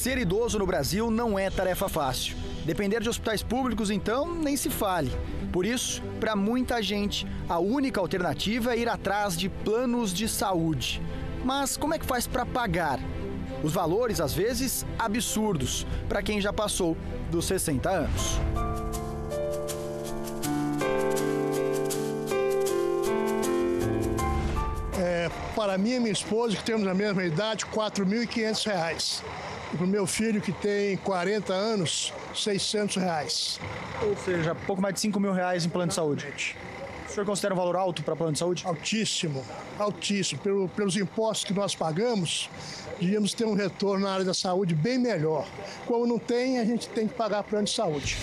Ser idoso no Brasil não é tarefa fácil. Depender de hospitais públicos, então, nem se fale. Por isso, para muita gente, a única alternativa é ir atrás de planos de saúde. Mas como é que faz para pagar? Os valores, às vezes, absurdos para quem já passou dos 60 anos. Para mim e minha esposa, que temos a mesma idade, R$ 4.500. E para o meu filho, que tem 40 anos, R$ 600. Ou seja, pouco mais de R$ 5.000 em plano de saúde. O senhor considera um valor alto para plano de saúde? Altíssimo, altíssimo. Pelos impostos que nós pagamos, devíamos ter um retorno na área da saúde bem melhor. Como não tem, a gente tem que pagar plano de saúde.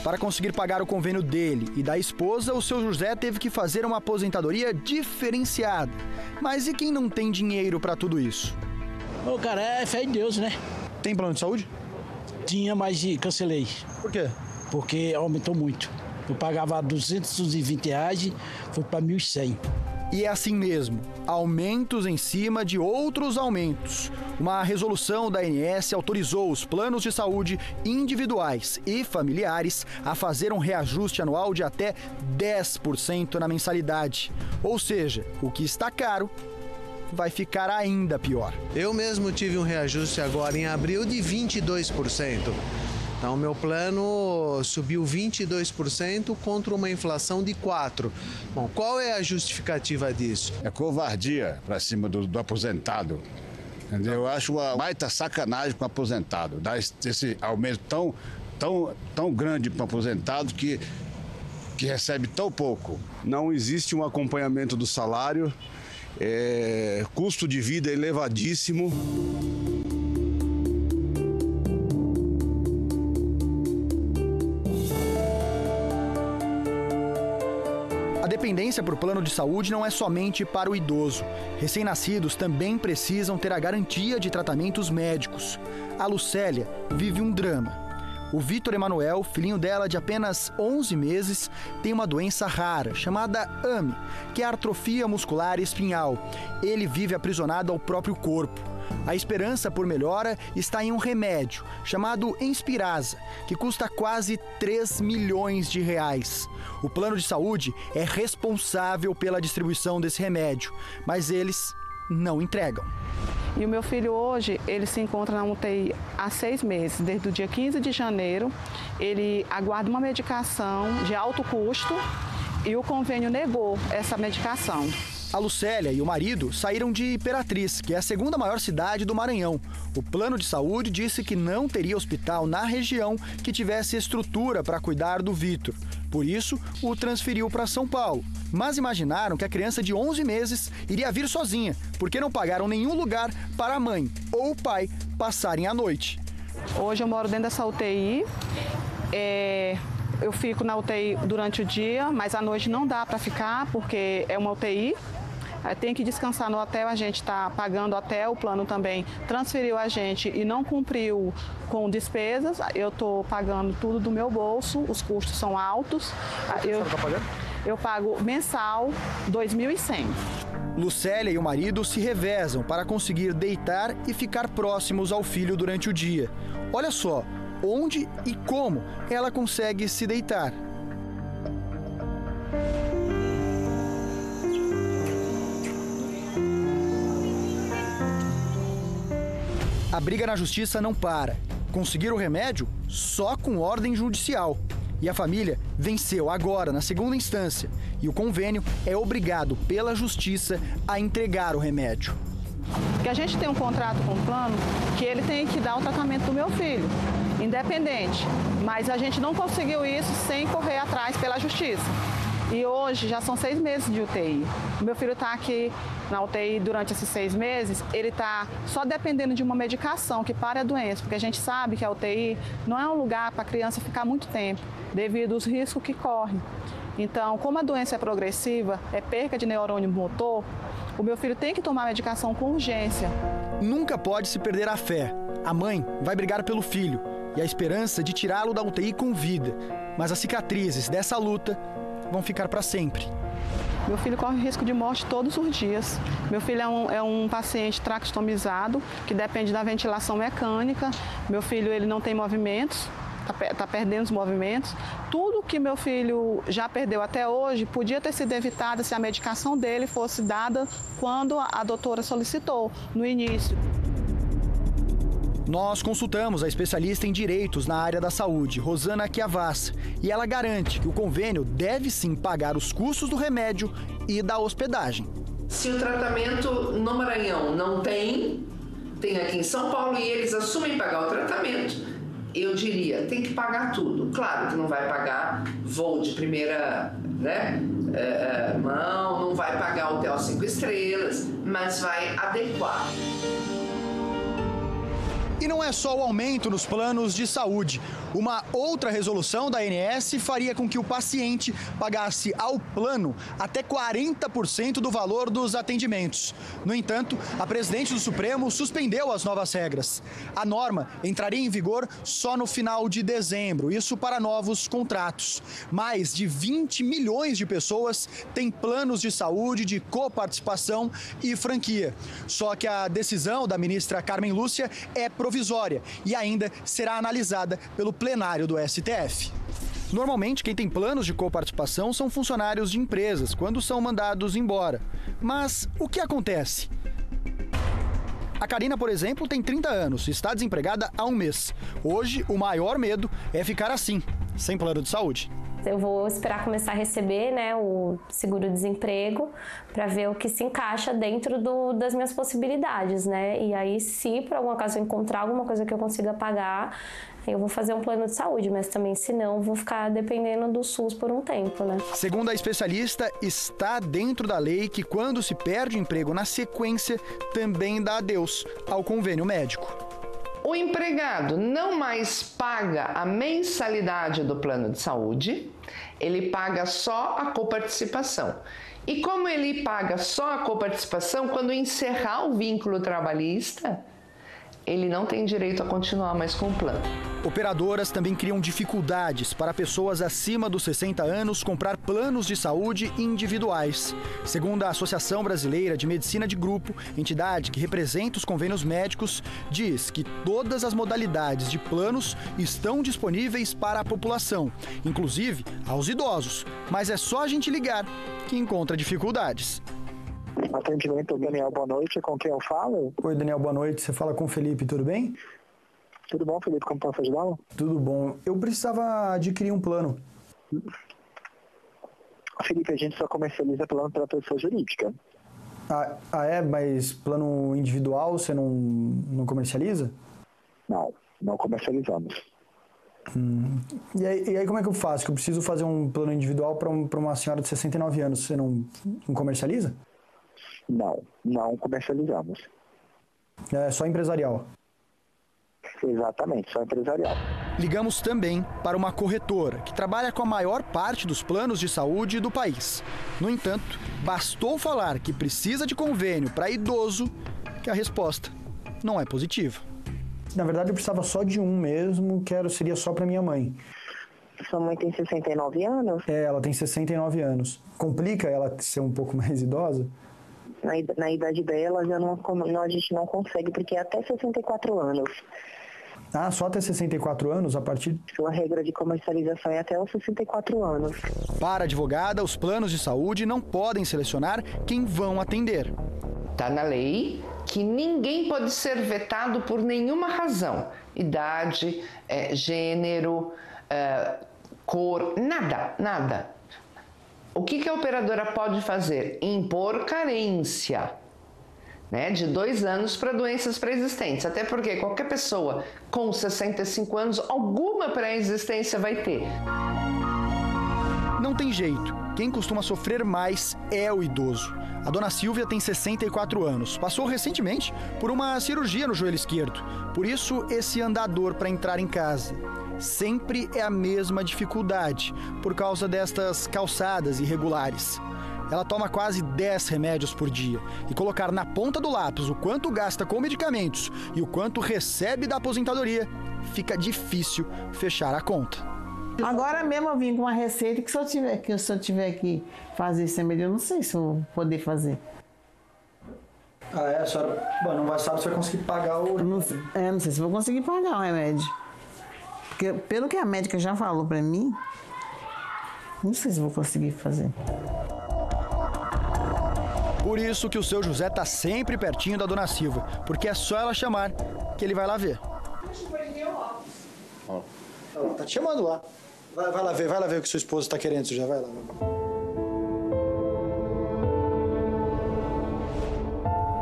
Para conseguir pagar o convênio dele e da esposa, o seu José teve que fazer uma aposentadoria diferenciada. Mas e quem não tem dinheiro para tudo isso? Cara, é fé em Deus, né? Tem plano de saúde? Tinha, mas cancelei. Por quê? Porque aumentou muito. Eu pagava R$ 220, foi para 1.100. E é assim mesmo, aumentos em cima de outros aumentos. Uma resolução da ANS autorizou os planos de saúde individuais e familiares a fazer um reajuste anual de até 10% na mensalidade. Ou seja, o que está caro vai ficar ainda pior. Eu mesmo tive um reajuste agora em abril de 22%. Então, o meu plano subiu 22% contra uma inflação de 4%. Bom, qual é a justificativa disso? É covardia para cima do aposentado. Entendeu? Eu acho uma baita sacanagem com o aposentado. Dar esse aumento tão grande para o aposentado que recebe tão pouco. Não existe um acompanhamento do salário, custo de vida elevadíssimo. A dependência por plano de saúde não é somente para o idoso. Recém-nascidos também precisam ter a garantia de tratamentos médicos. A Lucélia vive um drama. O Vitor Emanuel, filhinho dela de apenas 11 meses, tem uma doença rara chamada AME, que é a atrofia muscular espinhal. Ele vive aprisionado ao próprio corpo. A esperança por melhora está em um remédio chamado Inspirasa, que custa quase 3 milhões de reais. O plano de saúde é responsável pela distribuição desse remédio, mas eles não entregam. E o meu filho hoje, ele se encontra na UTI há 6 meses, desde o dia 15 de janeiro. Ele aguarda uma medicação de alto custo e o convênio negou essa medicação. A Lucélia e o marido saíram de Imperatriz, que é a segunda maior cidade do Maranhão. O plano de saúde disse que não teria hospital na região que tivesse estrutura para cuidar do Vitor. Por isso, o transferiu para São Paulo. Mas imaginaram que a criança de 11 meses iria vir sozinha, porque não pagaram nenhum lugar para a mãe ou o pai passarem a noite. Hoje eu moro dentro dessa UTI. Eu fico na UTI durante o dia, mas à noite não dá para ficar, porque é uma UTI. Tem que descansar no hotel, a gente está pagando hotel, o plano também transferiu a gente e não cumpriu com despesas. Eu estou pagando tudo do meu bolso, os custos são altos. Eu pago mensal R$ 2.100. Lucélia e o marido se revezam para conseguir deitar e ficar próximos ao filho durante o dia. Olha só, onde e como ela consegue se deitar. A briga na justiça não para. Conseguir o remédio só com ordem judicial. E a família venceu agora, na segunda instância. E o convênio é obrigado pela justiça a entregar o remédio. Porque a gente tem um contrato com o plano que ele tem que dar o tratamento do meu filho, independente. Mas a gente não conseguiu isso sem correr atrás pela justiça. E hoje já são 6 meses de UTI. O meu filho está aqui na UTI durante esses 6 meses, ele está só dependendo de uma medicação que para a doença, porque a gente sabe que a UTI não é um lugar para a criança ficar muito tempo, devido aos riscos que corre. Então, como a doença é progressiva, é perca de neurônio motor, o meu filho tem que tomar medicação com urgência. Nunca pode se perder a fé. A mãe vai brigar pelo filho e a esperança de tirá-lo da UTI com vida. Mas as cicatrizes dessa luta vão ficar para sempre. Meu filho corre risco de morte todos os dias. Meu filho é um paciente traqueostomizado, que depende da ventilação mecânica. Meu filho ele não tem movimentos, está perdendo os movimentos. Tudo que meu filho já perdeu até hoje podia ter sido evitado se a medicação dele fosse dada quando a doutora solicitou, no início. Nós consultamos a especialista em direitos na área da saúde, Rosana Chiavassa, e ela garante que o convênio deve sim pagar os custos do remédio e da hospedagem. Se o tratamento no Maranhão não tem aqui em São Paulo e eles assumem pagar o tratamento, eu diria, tem que pagar tudo. Claro que não vai pagar voo de primeira mão, não vai pagar hotel 5 estrelas, mas vai adequar. E não é só o aumento nos planos de saúde. Uma outra resolução da ANS faria com que o paciente pagasse ao plano até 40% do valor dos atendimentos. No entanto, a presidente do Supremo suspendeu as novas regras. A norma entraria em vigor só no final de dezembro, isso para novos contratos. Mais de 20 milhões de pessoas têm planos de saúde de coparticipação e franquia. Só que a decisão da ministra Carmen Lúcia é provisória e ainda será analisada pelo plenário do STF. Normalmente, quem tem planos de coparticipação são funcionários de empresas, quando são mandados embora. Mas o que acontece? A Karina, por exemplo, tem 30 anos e está desempregada há um mês. Hoje, o maior medo é ficar assim, sem plano de saúde. Eu vou esperar começar a receber, o seguro-desemprego para ver o que se encaixa dentro das minhas possibilidades, E aí, se por algum acaso eu encontrar alguma coisa que eu consiga pagar, eu vou fazer um plano de saúde, mas também, se não, vou ficar dependendo do SUS por um tempo, Segundo a especialista, está dentro da lei que quando se perde o emprego na sequência, também dá adeus ao convênio médico. O empregado não mais paga a mensalidade do plano de saúde, ele paga só a coparticipação. E como ele paga só a coparticipação, quando encerrar o vínculo trabalhista, ele não tem direito a continuar mais com o plano. Operadoras também criam dificuldades para pessoas acima dos 60 anos comprar planos de saúde individuais. Segundo a Associação Brasileira de Medicina de Grupo, entidade que representa os convênios médicos, diz que todas as modalidades de planos estão disponíveis para a população, inclusive aos idosos. Mas é só a gente ligar que encontra dificuldades. Atendimento, Daniel, boa noite. Com quem eu falo? Oi, Daniel, boa noite. Você fala com o Felipe, tudo bem? Tudo bom, Felipe? Como posso ajudá-lo? Tudo bom. Eu precisava adquirir um plano. Felipe, a gente só comercializa plano para pessoa jurídica. É? Mas plano individual você não comercializa? Não comercializamos. E aí como é que eu faço? Que eu preciso fazer um plano individual para uma senhora de 69 anos. Você não comercializa? Não comercializamos. É só empresarial? Exatamente, só empresarial. Ligamos também para uma corretora que trabalha com a maior parte dos planos de saúde do país. No entanto, bastou falar que precisa de convênio para idoso que a resposta não é positiva. Na verdade, eu precisava só de um mesmo, seria só para minha mãe. Sua mãe tem 69 anos? Ela tem 69 anos. Complica ela ser um pouco mais idosa? Na idade dela, a gente não consegue, porque é até 64 anos. Só até 64 anos, a partir... Sua regra de comercialização é até os 64 anos. Para a advogada, os planos de saúde não podem selecionar quem vão atender. Está na lei que ninguém pode ser vetado por nenhuma razão. Idade, gênero, cor, nada. O que a operadora pode fazer? Impor carência, de 2 anos para doenças pré-existentes. Até porque qualquer pessoa com 65 anos, alguma pré-existência vai ter. Não tem jeito. Quem costuma sofrer mais é o idoso. A dona Silvia tem 64 anos. Passou recentemente por uma cirurgia no joelho esquerdo. Por isso, esse andador para entrar em casa. Sempre é a mesma dificuldade, por causa destas calçadas irregulares. Ela toma quase 10 remédios por dia. E colocar na ponta do lápis o quanto gasta com medicamentos e o quanto recebe da aposentadoria, fica difícil fechar a conta. Agora mesmo eu vim com uma receita que se eu tiver que fazer esse remédio, eu não sei se eu vou poder fazer. A senhora não sabe se vai conseguir pagar o remédio. Não sei se vou conseguir pagar o remédio. Porque pelo que a médica já falou pra mim, não sei se vou conseguir fazer. Por isso que o seu José tá sempre pertinho da dona Silva, porque é só ela chamar que ele vai lá ver. Ela tá te chamando lá. Vai lá ver o que sua esposa tá querendo, José, vai lá.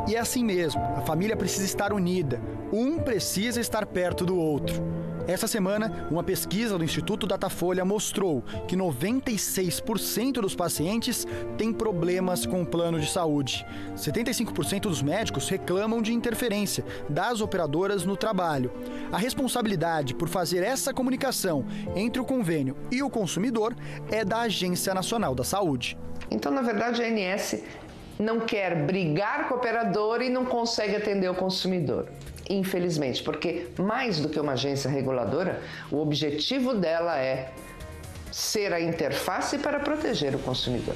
E é assim mesmo, a família precisa estar unida, um precisa estar perto do outro. Essa semana, uma pesquisa do Instituto Datafolha mostrou que 96% dos pacientes têm problemas com o plano de saúde. 75% dos médicos reclamam de interferência das operadoras no trabalho. A responsabilidade por fazer essa comunicação entre o convênio e o consumidor é da Agência Nacional da Saúde. Então, na verdade, a ANS não quer brigar com a operadora e não consegue atender o consumidor. Infelizmente, porque mais do que uma agência reguladora, o objetivo dela é ser a interface para proteger o consumidor.